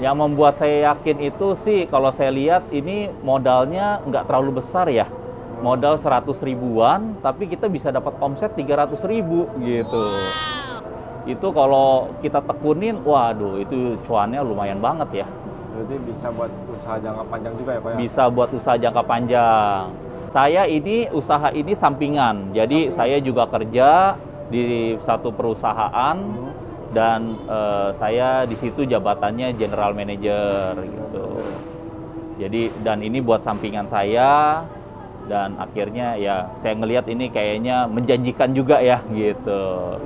Yang membuat saya yakin itu sih, kalau saya lihat ini modalnya nggak terlalu besar ya. Modal 100 ribuan, tapi kita bisa dapat omset 300 ribu gitu. Itu kalau kita tekunin, waduh itu cuannya lumayan banget ya. Berarti bisa buat usaha jangka panjang juga ya Pak ya? Bisa buat usaha jangka panjang. Saya ini usaha ini sampingan, jadi saya juga kerja di satu perusahaan dan saya di situ jabatannya general manager gitu. Jadi dan ini buat sampingan saya dan akhirnya ya saya ngelihat ini kayaknya menjanjikan juga ya gitu.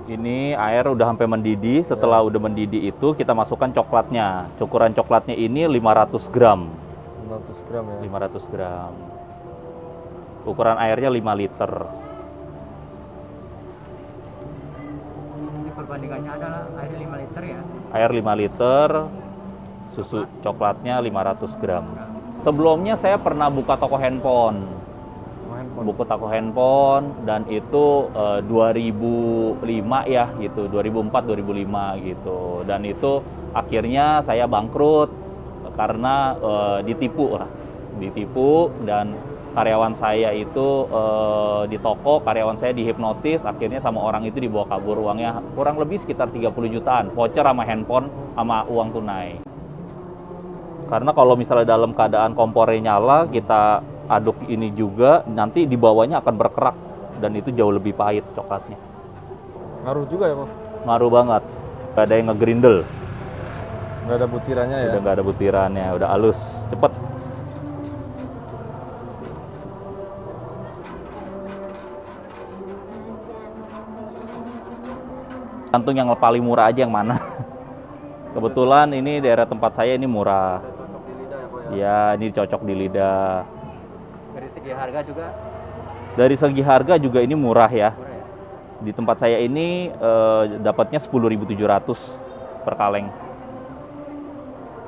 Ini air udah sampai mendidih. Setelah udah mendidih itu kita masukkan coklatnya. Cukuran coklatnya ini 500 gram. 500 gram ya? 500 gram. Ukuran airnya 5 liter. Ini perbandingannya adalah air 5 liter ya? Air 5 liter, susu coklatnya 500 gram. Sebelumnya saya pernah buka toko handphone. Buku toko handphone dan itu 2005 ya gitu, 2004 2005 gitu. Dan itu akhirnya saya bangkrut karena ditipu dan karyawan saya itu di toko, karyawan saya dihipnotis, akhirnya sama orang itu dibawa kabur, uangnya kurang lebih sekitar 30 jutaan, voucher sama handphone sama uang tunai. Karena kalau misalnya dalam keadaan kompornya nyala, kita aduk ini juga, nanti di bawahnya akan berkerak dan itu jauh lebih pahit coklatnya. Ngaruh juga ya Pak? Ngaruh banget. Gak ada yang ngegrindel. Nggak ada butirannya ya? Udah gak ada butirannya, udah halus, cepet. Gantung yang paling murah aja yang mana. Kebetulan ini daerah tempat saya ini murah. Cocok di lidah ya Pak ya? Ya, ini cocok di lidah. Dari segi harga juga Dari segi harga juga ini murah ya. murah ya? Di tempat saya ini dapatnya 10.700 per kaleng.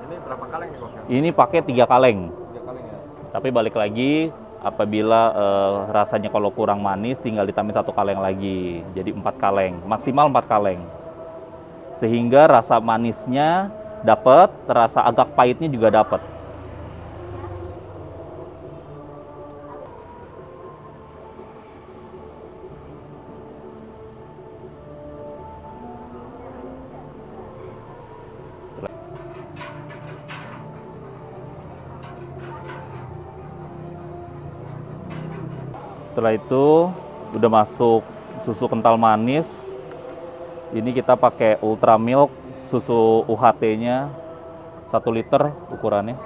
Ini berapa kaleng nih Pak? Ini pakai 3 kaleng. 3 kaleng ya? Tapi balik lagi, apabila rasanya kalau kurang manis, tinggal ditambahin 1 kaleng lagi. Jadi 4 kaleng, maksimal 4 kaleng. Sehingga rasa manisnya dapat, rasa agak pahitnya juga dapat. Setelah itu udah masuk susu kental manis. Ini kita pakai Ultra Milk, susu UHT-nya 1 liter ukurannya.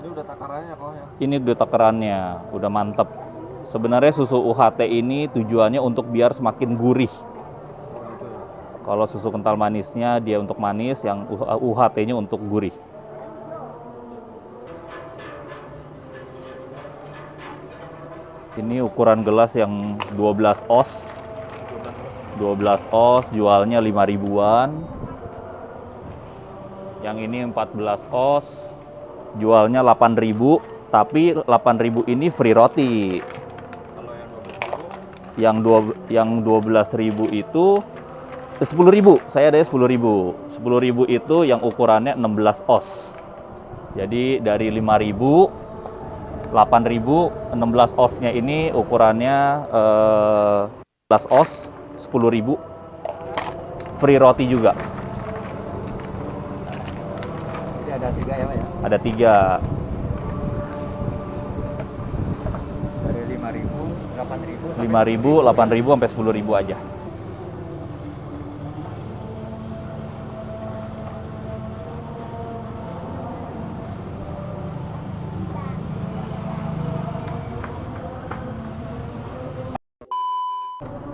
Ini udah takarannya kok ya? Ini udah takarannya, udah mantep. Sebenarnya susu UHT ini tujuannya untuk biar semakin gurih. Oh gitu ya? Kalau susu kental manisnya dia untuk manis, yang UHT-nya untuk gurih. Ini ukuran gelas yang 12 oz. 12 oz jualnya 5 ribuan. Yang ini 14 oz jualnya 8 ribu, tapi 8 ribu ini free roti. Kalau yang 12 ribu? Yang 12 ribu itu 10 ribu, saya ada 10 ribu. 10 ribu itu yang ukurannya 16 oz. Jadi dari 5 ribu, 8 ribu, 16 oznya ini ukurannya 16 oz, 10 ribu. Free roti juga. Jadi ada 3 ya Pak ya? Ada 3. Dari 5.000, 8.000 sampai 5.000, 8.000 sampai 10.000 aja.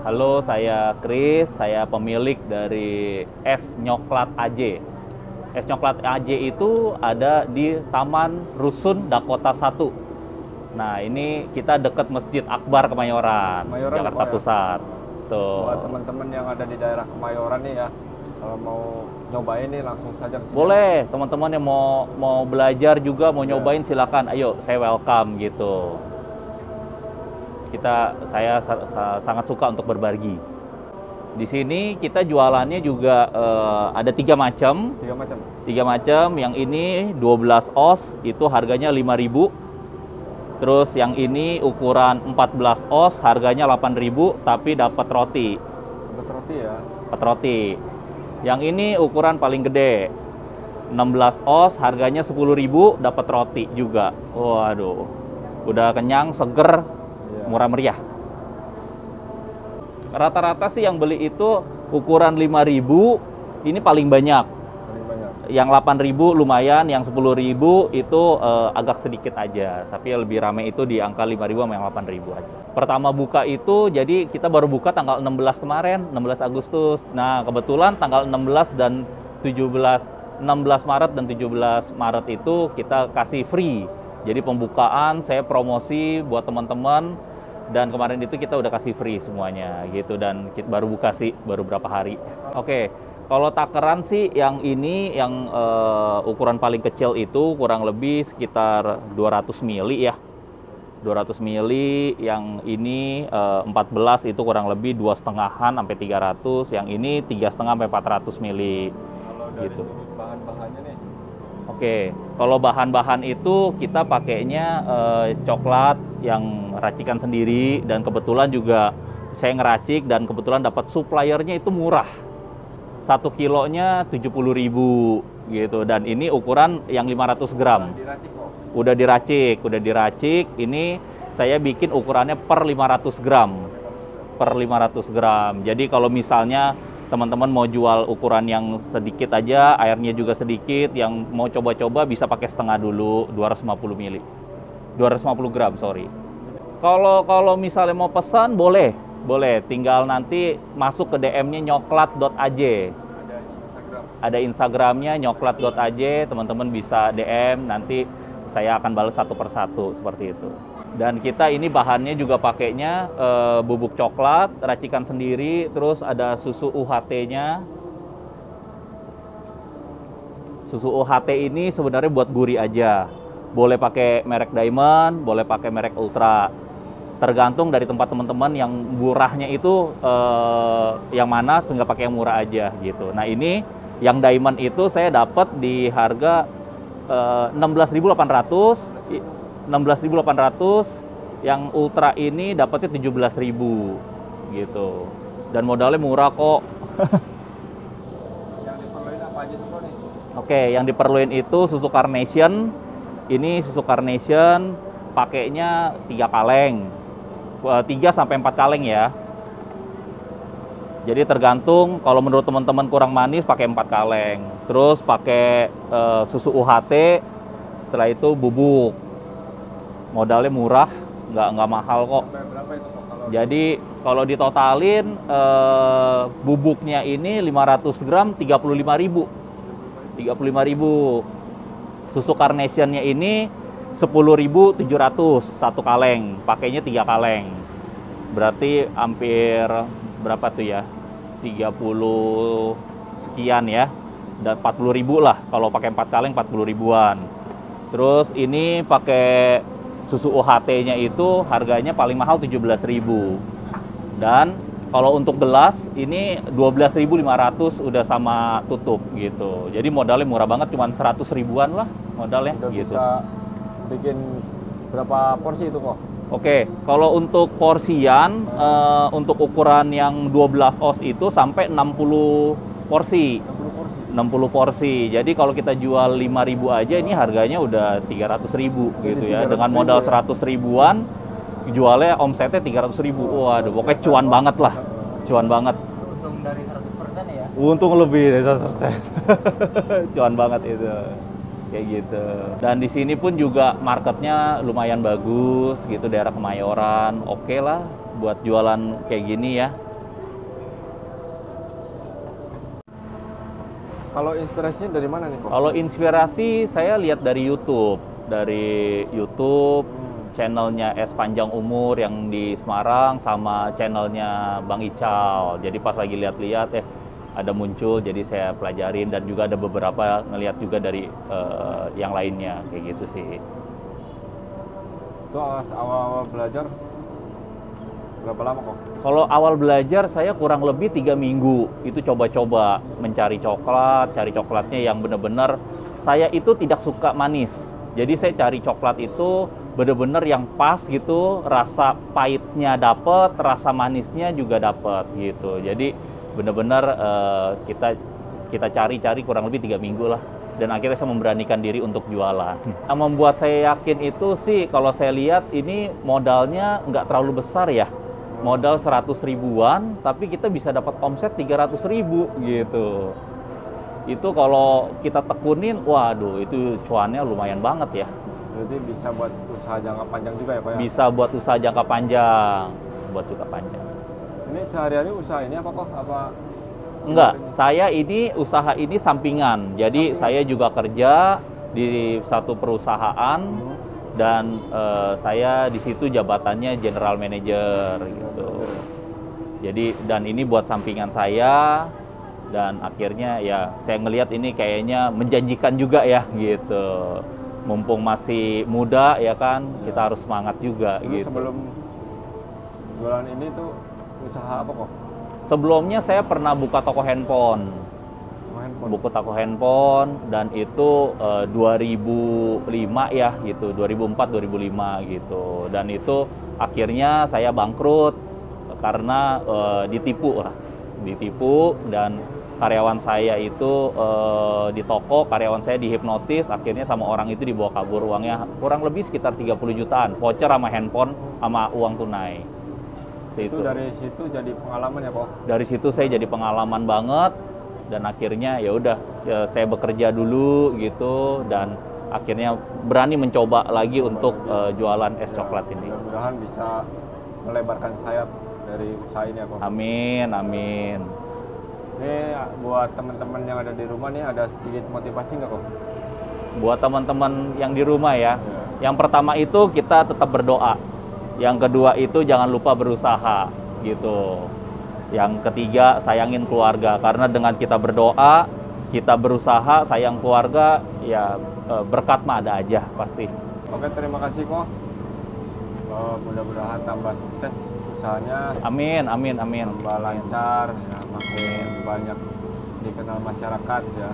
Halo, saya Chris, saya pemilik dari Es Nyoklat AJ. Es Nyoklat AJ itu ada di Taman Rusun Dakota 1. Nah, ini kita dekat Masjid Akbar Kemayoran, Kemayoran Jakarta apa ya? Pusat. gitu. Buat teman-teman yang ada di daerah Kemayoran nih ya, kalau mau nyobain nih langsung saja ke sini. Boleh, teman-teman yang mau belajar juga, mau Iya. nyobain silakan. Ayo, saya welcome gitu. Saya sangat suka untuk berbagi. Di sini kita jualannya juga ada 3 macam. 3 macam. 3 macam. Yang ini 12 oz itu harganya 5.000. Terus yang ini ukuran 14 oz harganya 8.000 tapi dapat roti. Dapat roti ya. Dapat roti. Yang ini ukuran paling gede. 16 oz harganya 10.000 dapat roti juga. Waduh. Udah kenyang, seger, Iya. murah meriah. Rata-rata sih yang beli itu ukuran 5.000 ini paling banyak. Paling banyak. Yang 8.000 lumayan, yang 10.000 itu agak sedikit aja. Tapi yang lebih ramai itu di angka 5.000 sama yang 8.000 aja. Pertama buka itu, jadi kita baru buka tanggal 16 kemarin, 16 Agustus. Nah, kebetulan tanggal 16 dan 16 Maret dan 17 Maret itu kita kasih free. Jadi pembukaan, saya promosi buat teman-teman. Dan kemarin itu kita udah kasih free semuanya gitu, dan kita baru buka sih baru berapa hari. Oke, kalau takeran sih yang ini yang ukuran paling kecil itu kurang lebih sekitar 200 mili ya. 200 mili, yang ini 14 itu kurang lebih 2,5-an sampai 300, yang ini 3,5 sampai 400 mili. Kalau dari Gitu. sudut bahan-bahannya nih, Oke, kalau bahan-bahan itu kita pakainya coklat yang racikan sendiri, dan kebetulan juga saya ngeracik dan kebetulan dapat suppliernya itu murah. 1 kilonya 70.000 gitu, dan ini ukuran yang 500 gram. diracik kok. Udah diracik. Ini saya bikin ukurannya per 500 gram. Per 500 gram. Jadi kalau misalnya teman-teman mau jual ukuran yang sedikit aja, airnya juga sedikit, yang mau coba-coba bisa pakai setengah dulu, 250 mili. 250 gram, sorry. Kalau misalnya mau pesan, boleh. Tinggal nanti masuk ke DM-nya nyoklat.aj. Ada Instagram. Ada Instagramnya nyoklat.aj, teman-teman bisa DM, nanti saya akan balas satu persatu seperti itu. Dan kita ini bahannya juga pakainya bubuk coklat, racikan sendiri, terus ada susu UHT-nya. Susu UHT ini sebenarnya buat gurih aja. Boleh pakai merek Diamond, boleh pakai merek Ultra. Tergantung dari tempat teman-teman yang murahnya itu yang mana, tinggal pakai yang murah aja gitu. Nah, ini yang Diamond itu saya dapat di harga 16.800. 16.800, yang Ultra ini dapatnya 17.000 gitu. Dan modalnya murah kok. Yang diperluin apa aja tuh nih? Oke, yang diperluin itu susu Carnation. Ini susu Carnation pakainya 3 kaleng. 3 sampai 4 kaleng ya. Jadi tergantung, kalau menurut teman-teman kurang manis pakai 4 kaleng. Terus pakai susu UHT, setelah itu bubuk. Modalnya murah, nggak mahal kok. Sampai berapa itu kok kalau Jadi kalau ditotalin bubuknya ini 500 gram 35.000. 35.000. Susu Carnation-nya ini 10.700 1 kaleng, pakainya 3 kaleng. Berarti hampir berapa tuh ya? 30 sekian ya. Dan 40.000 lah, kalau pakai 4 kaleng 40 ribuan. Terus ini pakai susu UHT-nya itu harganya paling mahal 17.000. Dan kalau untuk gelas ini 12.500 udah sama tutup gitu. Jadi modalnya murah banget, cuma 100 ribuan lah modalnya udah gitu. bisa bikin berapa porsi itu kok? Oke, kalau untuk porsian untuk ukuran yang 12 oz itu sampai 60 porsi. 60 porsi. 60 porsi. Jadi kalau kita jual 5.000 aja, ini harganya udah 300.000 gitu ya. 300.000 Dengan modal ya. 100 ribuan, jualnya omsetnya 300.000. Waduh, pokoknya cuan banget lah. Cuan banget. Untung dari 100% ya. Untung lebih dari 100%. Cuan banget itu. Kayak gitu. Dan di sini pun juga marketnya lumayan bagus gitu, daerah Kemayoran. Oke lah buat jualan kayak gini ya. Kalau inspirasinya dari mana nih kok? Kalau inspirasi saya lihat dari YouTube. channelnya Es Panjang Umur yang di Semarang sama channelnya Bang Ical. Jadi pas lagi lihat-lihat ada muncul, jadi saya pelajarin dan juga ada beberapa ngelihat juga dari yang lainnya kayak gitu sih. Itu awal-awal belajar berapa lama kok? Kalau awal belajar saya kurang lebih 3 minggu itu coba-coba mencari coklat, cari coklatnya yang benar-benar saya itu tidak suka manis. Jadi saya cari coklat itu benar-benar yang pas gitu, rasa pahitnya dapet, rasa manisnya juga dapet gitu. Jadi benar-benar kita cari-cari kurang lebih 3 minggu lah. Dan akhirnya saya memberanikan diri untuk jualan. Yang membuat saya yakin itu sih kalau saya lihat ini modalnya nggak terlalu besar ya. Modal 100 ribuan, tapi kita bisa dapat omset 300 ribu gitu. Itu kalau kita tekunin, waduh itu cuannya lumayan banget ya. Berarti bisa buat usaha jangka panjang juga ya Pak ya? Bisa buat usaha jangka panjang. Buat jangka panjang. Ini sehari-hari usaha ini apa kok? Apa? Enggak, saya ini usaha ini sampingan. Jadi saya juga kerja di satu perusahaan dan saya di situ jabatannya general manager gitu. Jadi dan ini buat sampingan saya dan akhirnya ya saya ngelihat ini kayaknya menjanjikan juga ya gitu. Mumpung masih muda ya kan, kita harus semangat juga gitu. Sebelum jualan ini tuh usaha apa kok? Sebelumnya saya pernah buka toko handphone. Buku toko handphone dan itu 2005 ya gitu, 2004-2005 gitu. Dan itu akhirnya saya bangkrut karena ditipu dan karyawan saya itu di toko, karyawan saya dihipnotis, akhirnya sama orang itu dibawa kabur uangnya kurang lebih sekitar 30 jutaan, voucher sama handphone sama uang tunai. Itu dari situ jadi pengalaman ya Pak? Dari situ saya jadi pengalaman banget. Dan akhirnya ya udah saya bekerja dulu gitu dan akhirnya berani mencoba lagi untuk jualan es coklat ini. Mudah-mudahan bisa melebarkan sayap dari usaha ini ya Pak. Amin, amin. Ini buat teman-teman yang ada di rumah nih ada sedikit motivasi nggak kok? Buat teman-teman yang di rumah ya, yang pertama itu kita tetap berdoa. Yang kedua itu jangan lupa berusaha gitu. Yang ketiga, sayangin keluarga. Karena dengan kita berdoa, kita berusaha, sayang keluarga, ya berkat mah ada aja pasti. Oke, terima kasih kok. Mudah-mudahan tambah sukses usahanya. Amin, amin, amin. Tambah lancar, ya, makin banyak dikenal masyarakat ya.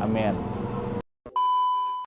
Amin.